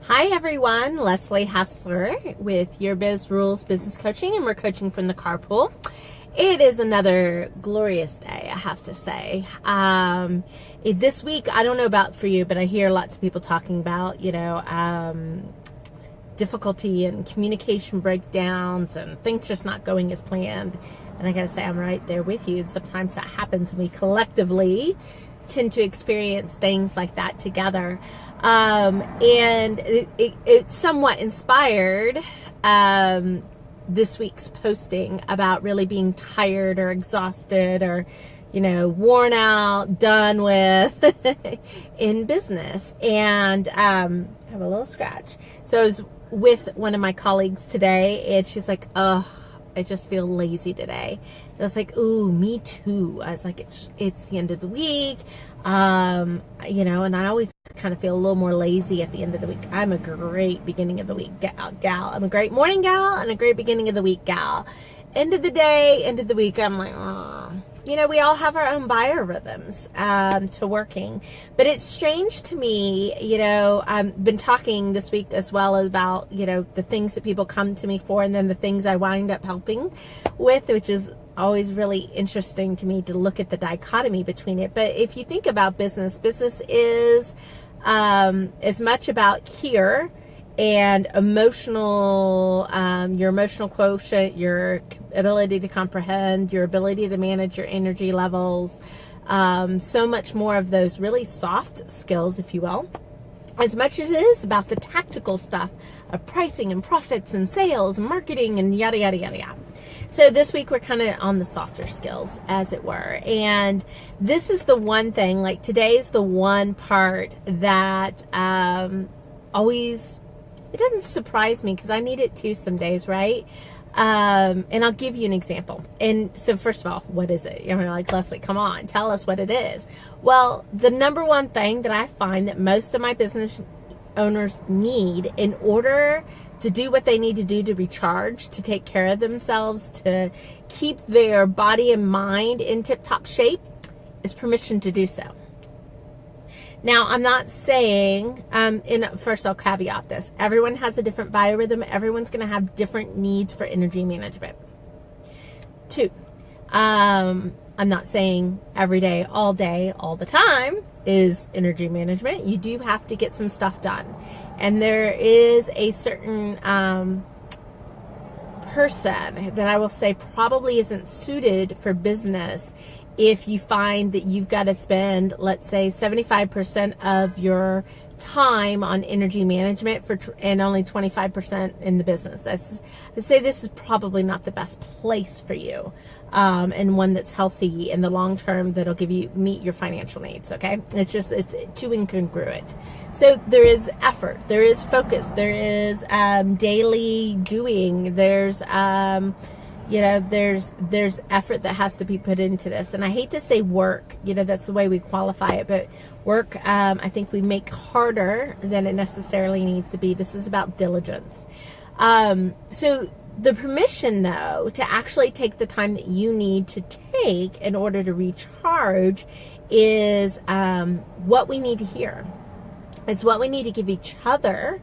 Hi everyone, Leslie Hassler with Your Biz Rules Business Coaching, and we're coaching from the carpool. It is another glorious day, I have to say. This week, I don't know about for you, but I hear lots of people talking about, difficulty and communication breakdowns and things just not going as planned. And I gotta say, I'm right there with you. And sometimes that happens, and we collectively tend to experience things like that together. And it's somewhat inspired this week's posting about really being tired or exhausted or, worn out, done with in business. And I have a little scratch. So I was with one of my colleagues today, and she's like, "Oh, I just feel lazy today." And I was like, "Ooh, me too." I was like, it's the end of the week, and I always kind of feel a little more lazy at the end of the week. I'm a great beginning of the week gal. I'm a great morning gal and a great beginning of the week gal. End of the day, end of the week, I'm like, oh. We all have our own biorhythms to working. But it's strange to me, I've been talking this week as well about, the things that people come to me for and then the things I wind up helping with, which is always really interesting to me to look at the dichotomy between it. But if you think about business is as much about here and emotional, your emotional quotient, your ability to comprehend, your ability to manage your energy levels, so much more of those really soft skills, if you will, as much as it is about the tactical stuff of pricing and profits and sales and marketing and yada, yada, yada, yada. So this week we're kind of on the softer skills, as it were. And this is the one thing, like today's the one part that always, it doesn't surprise me because I need it too some days, right? And I'll give you an example. And so first of all, what is it? Like, Leslie, come on, tell us what it is. Well, the number one thing that I find that most of my business owners need in order to do what they need to do to recharge, to take care of themselves, to keep their body and mind in tip-top shape is permission to do so. Now, I'm not saying, first I'll caveat this. Everyone has a different biorhythm. Everyone's going to have different needs for energy management. 2, I'm not saying every day, all the time is energy management. You do have to get some stuff done. And there is a certain person that I will say probably isn't suited for business if you find that you've got to spend, let's say, 75% of your time on energy management and only 25% in the business. I'd say this is probably not the best place for you, and one that's healthy in the long term that'll meet your financial needs. Okay, it's too incongruent. So there is effort, there is focus, there is daily doing. There's there's effort that has to be put into this. And I hate to say work, that's the way we qualify it, but work, I think we make harder than it necessarily needs to be. This is about diligence. So the permission, though, to actually take the time that you need to take in order to recharge is what we need to hear. It's what we need to give each other.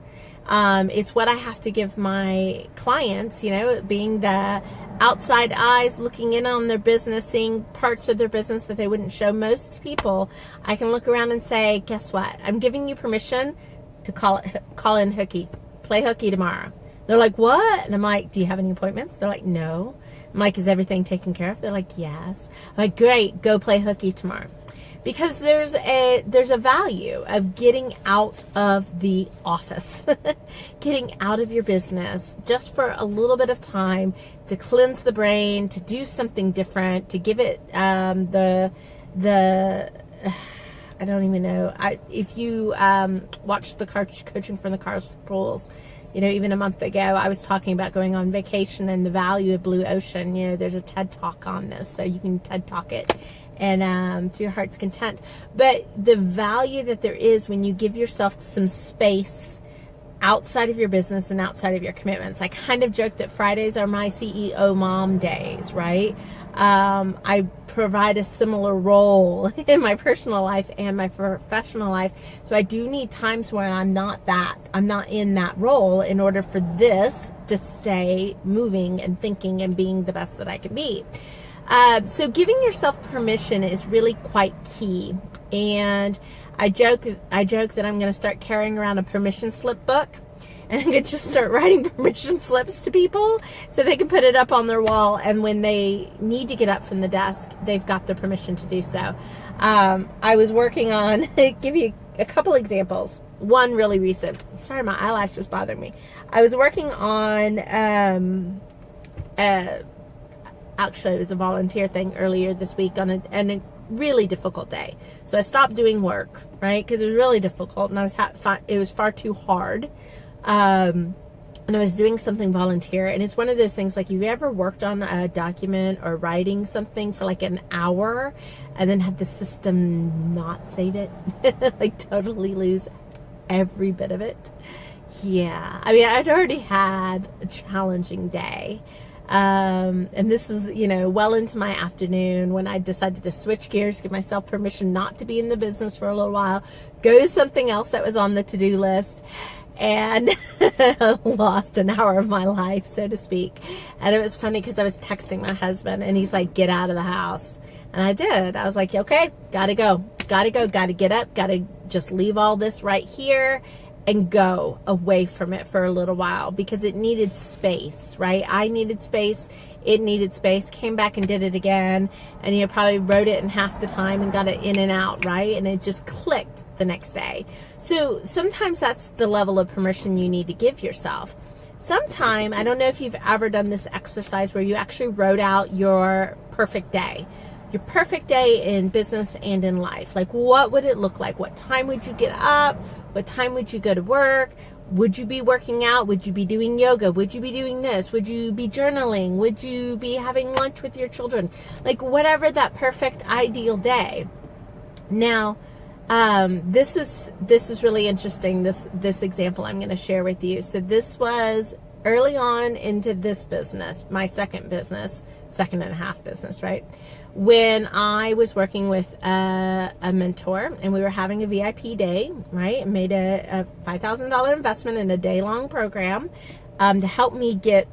It's what I have to give my clients, being the outside eyes looking in on their business, seeing parts of their business that they wouldn't show most people. I can look around and say, guess what? I'm giving you permission to call in hooky, play hooky tomorrow. They're like, what? And I'm like, do you have any appointments? They're like, no. I'm like, is everything taken care of? They're like, yes. I'm like, great, go play hooky tomorrow. Because there's a value of getting out of the office, getting out of your business just for a little bit of time to cleanse the brain, to do something different, to give it I don't even know. If you watched the coaching from the carpools, even a month ago, I was talking about going on vacation and the value of blue ocean. There's a TED Talk on this, so you can TED Talk it and to your heart's content. But the value that there is when you give yourself some space outside of your business and outside of your commitments. I kind of joke that Fridays are my CEO mom days, right? I provide a similar role in my personal life and my professional life. So I do need times where I'm not in that role in order for this to stay moving and thinking and being the best that I can be. So giving yourself permission is really quite key. And I joke that I'm going to start carrying around a permission slip book. And I'm going to just start writing permission slips to people so they can put it up on their wall. And when they need to get up from the desk, they've got the permission to do so. I was working on, give you a couple examples. One really recent. Sorry, my eyelash just bothered me. I was working on, actually it was a volunteer thing earlier this week on a really difficult day. So I stopped doing work, right? Because it was really difficult and it was far too hard. And I was doing something volunteer, and it's one of those things like, you ever worked on a document or writing something for like an hour and then have the system not save it? Like totally lose every bit of it. Yeah. I mean, I'd already had a challenging day. And this is, well into my afternoon when I decided to switch gears, give myself permission not to be in the business for a little while, go to something else that was on the to-do list, and lost an hour of my life, so to speak. And it was funny because I was texting my husband and he's like, get out of the house. And I did. I was like, okay, gotta go, gotta get up, gotta just leave all this right here and go away from it for a little while, because it needed space, right? I needed space. It needed space. Came back and did it again, and probably wrote it in half the time and got it in and out, right? And it just clicked the next day. So sometimes that's the level of permission you need to give yourself. Sometime, I don't know if you've ever done this exercise where you actually wrote out your perfect day. Your perfect day in business and in life. Like, what would it look like? What time would you get up? What time would you go to work? Would you be working out? Would you be doing yoga? Would you be doing this? Would you be journaling? Would you be having lunch with your children? Like, whatever that perfect ideal day. Now, this is really interesting, this example I'm going to share with you. So this was early on into this business, my second and a half business, right? When I was working with a mentor, and we were having a VIP day, right? Made a $5,000 investment in a day-long program to help me get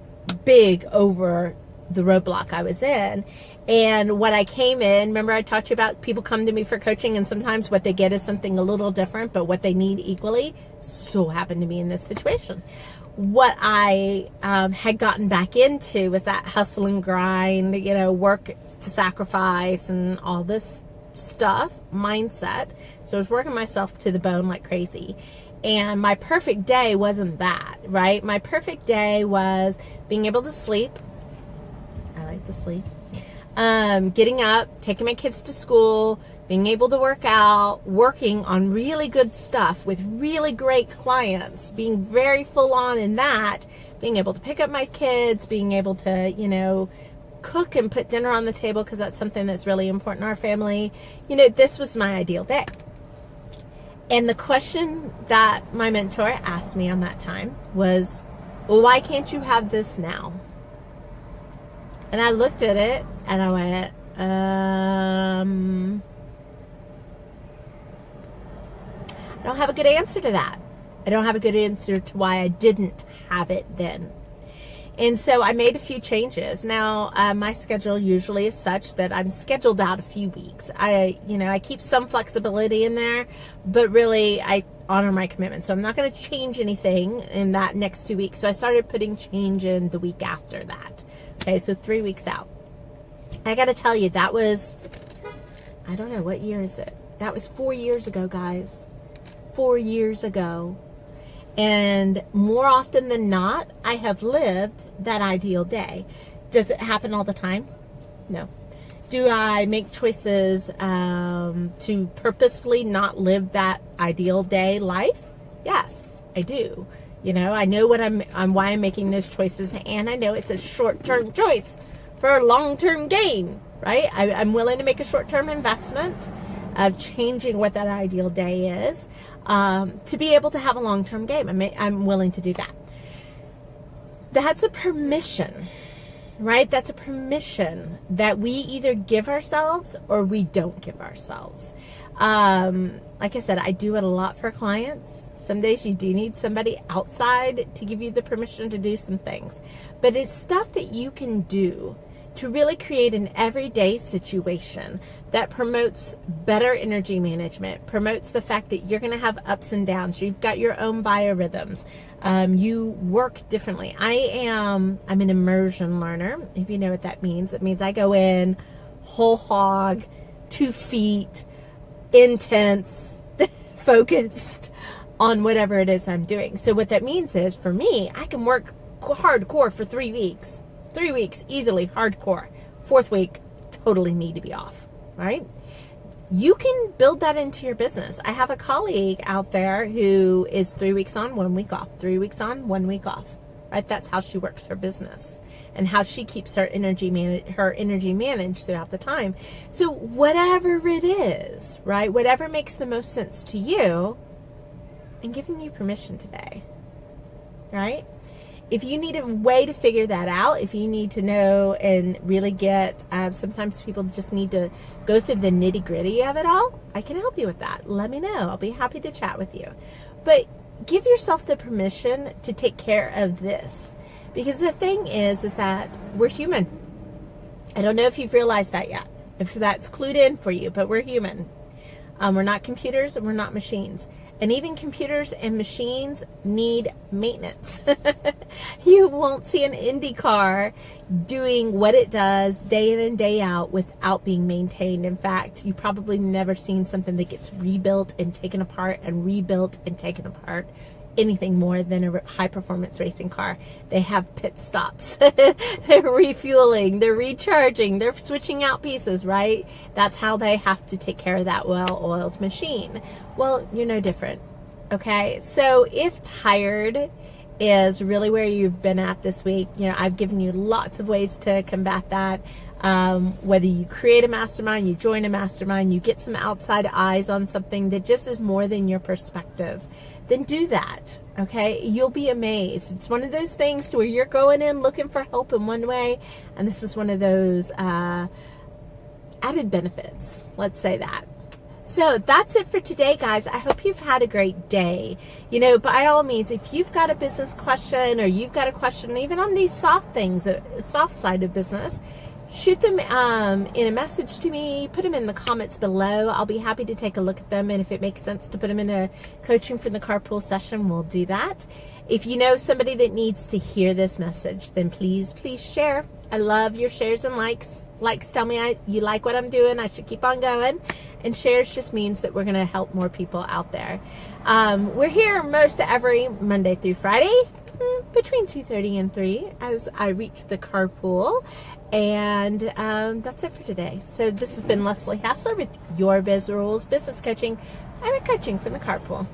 big over the roadblock I was in. And when I came in, remember I talked to you about people come to me for coaching, and sometimes what they get is something a little different, but what they need equally. So happened to be in this situation. What I had gotten back into was that hustle and grind, work to sacrifice and all this stuff, mindset. So I was working myself to the bone like crazy. And my perfect day wasn't that, right? My perfect day was being able to sleep. I like to sleep. Getting up, taking my kids to school, being able to work out, working on really good stuff with really great clients, being very full on in that, being able to pick up my kids, being able to, cook and put dinner on the table, because that's something that's really important in our family. This was my ideal day. And the question that my mentor asked me on that time was, well, why can't you have this now? And I looked at it and I went, I don't have a good answer to that. I don't have a good answer to why I didn't have it then. And so I made a few changes. Now, my schedule usually is such that I'm scheduled out a few weeks. I keep some flexibility in there, but really I honor my commitment. So I'm not going to change anything in that next 2 weeks. So I started putting change in the week after that. Okay, so 3 weeks out. I got to tell you, that was, I don't know, what year is it? That was 4 years ago, guys. 4 years ago. And more often than not, I have lived that ideal day. Does it happen all the time? No. Do I make choices to purposefully not live that ideal day life? Yes, I do. I know what why I'm making those choices, and I know it's a short-term choice for a long-term gain, right? I'm willing to make a short-term investment of changing what that ideal day is to be able to have a long-term game. I'm willing to do that. That's a permission. right? That's a permission that we either give ourselves or we don't give ourselves. Like I said, I do it a lot for clients. Some days you do need somebody outside to give you the permission to do some things. But it's stuff that you can do to really create an everyday situation that promotes better energy management, promotes the fact that you're going to have ups and downs. You've got your own biorhythms. You work differently. I'm an immersion learner. If you know what that means, it means I go in whole hog, 2 feet, intense, focused on whatever it is I'm doing. So what that means is, for me, I can work hardcore for 3 weeks. 3 weeks, easily, hardcore. 4th week, totally need to be off, right? You can build that into your business. I have a colleague out there who is 3 weeks on, 1 week off, 3 weeks on, 1 week off, right? That's how she works her business and how she keeps her energy managed throughout the time. So whatever it is, right? Whatever makes the most sense to you, I'm giving you permission today, right? If you need a way to figure that out, if you need to know and really get, sometimes people just need to go through the nitty gritty of it all, I can help you with that. Let me know. I'll be happy to chat with you. But give yourself the permission to take care of this. Because the thing is that we're human. I don't know if you've realized that yet, if that's clued in for you, but we're human. We're not computers and we're not machines. And even computers and machines need maintenance. You won't see an Indy car doing what it does day in and day out without being maintained. In fact, you've probably never seen something that gets rebuilt and taken apart and rebuilt and taken apart anything more than a high-performance racing car. They have pit stops. They're refueling, they're recharging, they're switching out pieces, right? That's how they have to take care of that well-oiled machine. Well, you're no different, okay? So if tired is really where you've been at this week, I've given you lots of ways to combat that. Whether you create a mastermind, you join a mastermind, you get some outside eyes on something that just is more than your perspective, then do that, okay? You'll be amazed. It's one of those things where you're going in looking for help in one way, and this is one of those added benefits, let's say that. So that's it for today, guys. I hope you've had a great day. By all means, if you've got a business question or you've got a question even on these soft things, soft side of business, shoot them in a message to me, put them in the comments below. I'll be happy to take a look at them, and if it makes sense to put them in a coaching from the carpool session, we'll do that. If you know somebody that needs to hear this message, then please share. I love your shares and likes. Likes tell me you like what I'm doing, I should keep on going, and shares just means that we're going to help more people out there. We're here most every Monday through Friday, between 2:30 and 3 as I reach the carpool. And that's it for today. So this has been Leslie Hassler with Your Biz Rules Business Coaching. I'm coaching from the carpool.